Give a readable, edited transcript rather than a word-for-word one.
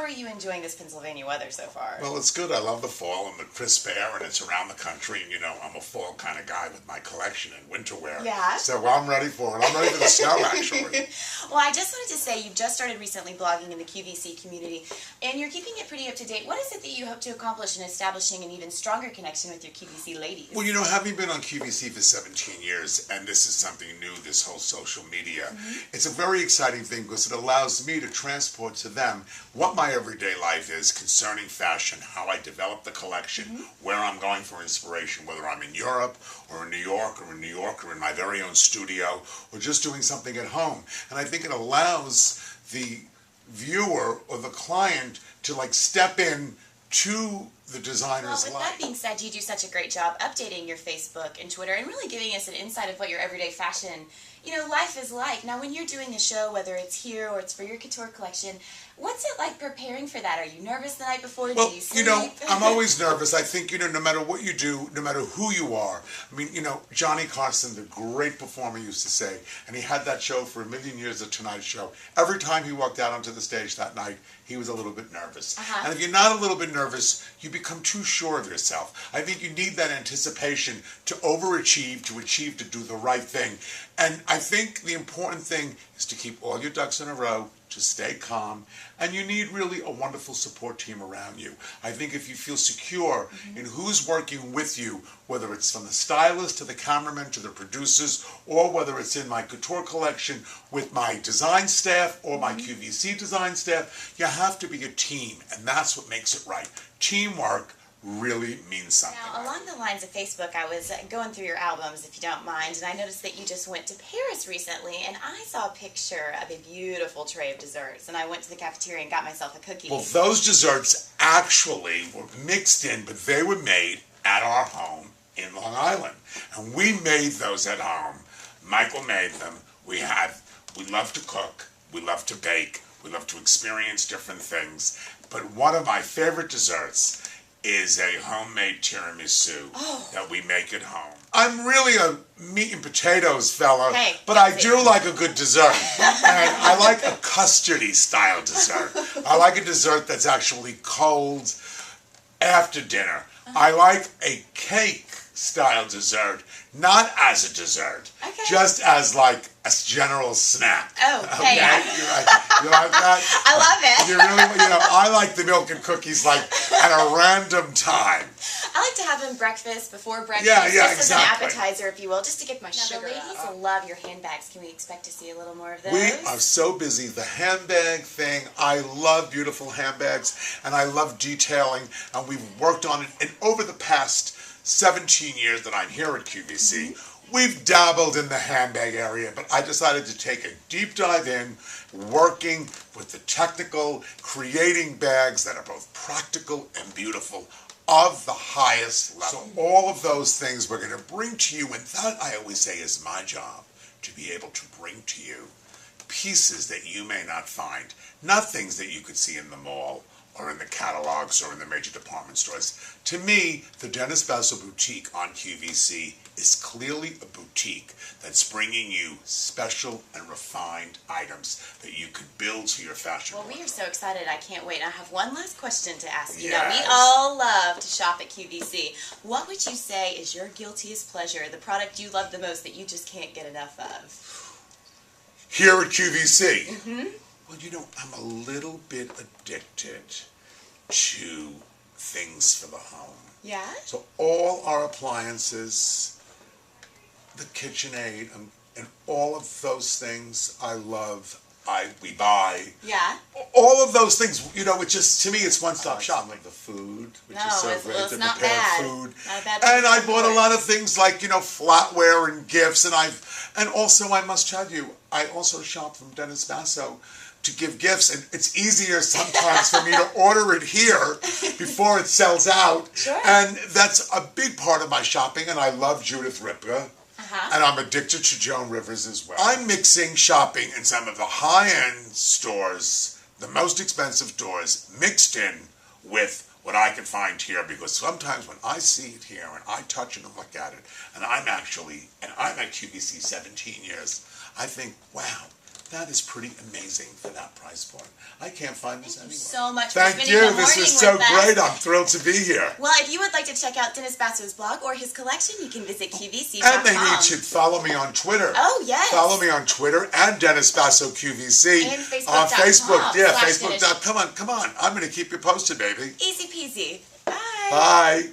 are you enjoying this Pennsylvania weather so far? Well, it's good. I love the fall and the crisp air, and it's around the country. And, you know, I'm a fall kind of guy with my collection in winter wear. Yeah. So I'm ready for it. I'm ready for the snow, actually. Well, I just wanted to say you've just started recently blogging in the QVC community, and you're keeping it pretty up to date. What is it that you hope to accomplish in establishing an even stronger connection with your QVC ladies? Well, you know, having been on QVC for 17 years, and this is something new, this whole social media, it's a very exciting thing because it allows me to transport to them what my everyday life is concerning fashion, how I develop the collection, where I'm going for inspiration, whether I'm in Europe or in New York or in my very own studio or just doing something at home. And I think it allows the viewer or the client to like step in to the designer's life. Well, with that being said, you do such a great job updating your Facebook and Twitter and really giving us an insight of what your everyday fashion, you know, life is like. Now, when you're doing a show, whether it's here or it's for your couture collection, what's it like preparing for that? Are you nervous the night before? Well, do you sleep? you know, I'm always nervous. I think, you know, no matter what you do, no matter who you are. I mean, you know, Johnny Carson, the great performer, used to say, and he had that show for a million years, The Tonight Show. Every time he walked out onto the stage that night, he was a little bit nervous. And if you're not a little bit nervous, you become too sure of yourself. I think you need that anticipation to overachieve, to do the right thing. And I think the important thing is to keep all your ducks in a row, to stay calm, and you need really a wonderful support team around you. I think if you feel secure in who's working with you, whether it's from the stylist to the cameraman to the producers, or whether it's in my couture collection with my design staff or my QVC design staff, you have to be a team, and that's what makes it right. Teamwork really means something. Now, along the lines of Facebook, I was going through your albums, if you don't mind, and I noticed that you just went to Paris recently, and I saw a picture of a beautiful tray of desserts, and I went to the cafeteria and got myself a cookie. Well, those desserts actually were mixed in, but they were made at our home in Long Island, and we made those at home. Michael made them. We love to cook, we love to bake, we love to experience different things, but one of my favorite desserts is a homemade tiramisu that we make at home. I'm really a meat and potatoes fella, but I do like a good dessert. And I like a custardy style dessert. I like a dessert that's actually cold after dinner. I like a cake style dessert, not as a dessert, just as like a general snack. Oh, okay. You like that? I love it. You really, you know, I like the milk and cookies like at a random time. I like to have them breakfast, before breakfast, just as an appetizer, if you will, just to get my sugar. The ladies love your handbags. Can we expect to see a little more of those? We are so busy. The handbag thing, I love beautiful handbags, and I love detailing, and we've worked on it. And over the past 17 years that I'm here at QVC, we've dabbled in the handbag area, but I decided to take a deep dive in, working with the technical, creating bags that are both practical and beautiful of the highest level. So all of those things we're going to bring to you, and that I always say is my job, to be able to bring to you pieces that you may not find, not things that you could see in the mall or in the catalogs or in the major department stores. To me, the Dennis Basso Boutique on QVC is clearly a boutique that's bringing you special and refined items that you could build to your fashion. Well, we are so excited. I can't wait. I have one last question to ask you. Yes. Now, we all love to shop at QVC. What would you say is your guiltiest pleasure, the product you love the most that you just can't get enough of? Here at QVC? Well, you know, I'm a little bit addicted to things for the home. Yeah? So all our appliances, the KitchenAid, and all of those things I love, we buy. Yeah? All of those things, you know, it just, to me, it's one-stop shop. Like the food, which is so great, well, it's the not prepared bad. food. Not a bad And I bought a lot of things like, you know, flatware and gifts, and also I must tell you, I also shop from Dennis Basso to give gifts, and it's easier sometimes for me to order it here before it sells out. Sure. And that's a big part of my shopping, and I love Judith Ripka. And I'm addicted to Joan Rivers as well. I'm mixing shopping in some of the high-end stores, the most expensive stores, mixed in with what I can find here, because sometimes when I see it here and I touch it and look at it, and I'm at QVC 17 years, I think, wow, That is pretty amazing for that price point. I can't find this anywhere. Thank you so much for Thank spending you. the morning This was so with us. great. I'm thrilled to be here. Well, if you would like to check out Dennis Basso's blog or his collection, you can visit QVC.com. And they need to follow me on Twitter. Oh, yes. Follow me on Twitter and Dennis Basso QVC. And Facebook.com. On Facebook. Yeah, /Dennis. Facebook.com. Come on. I'm going to keep you posted, baby. Easy peasy. Bye. Bye.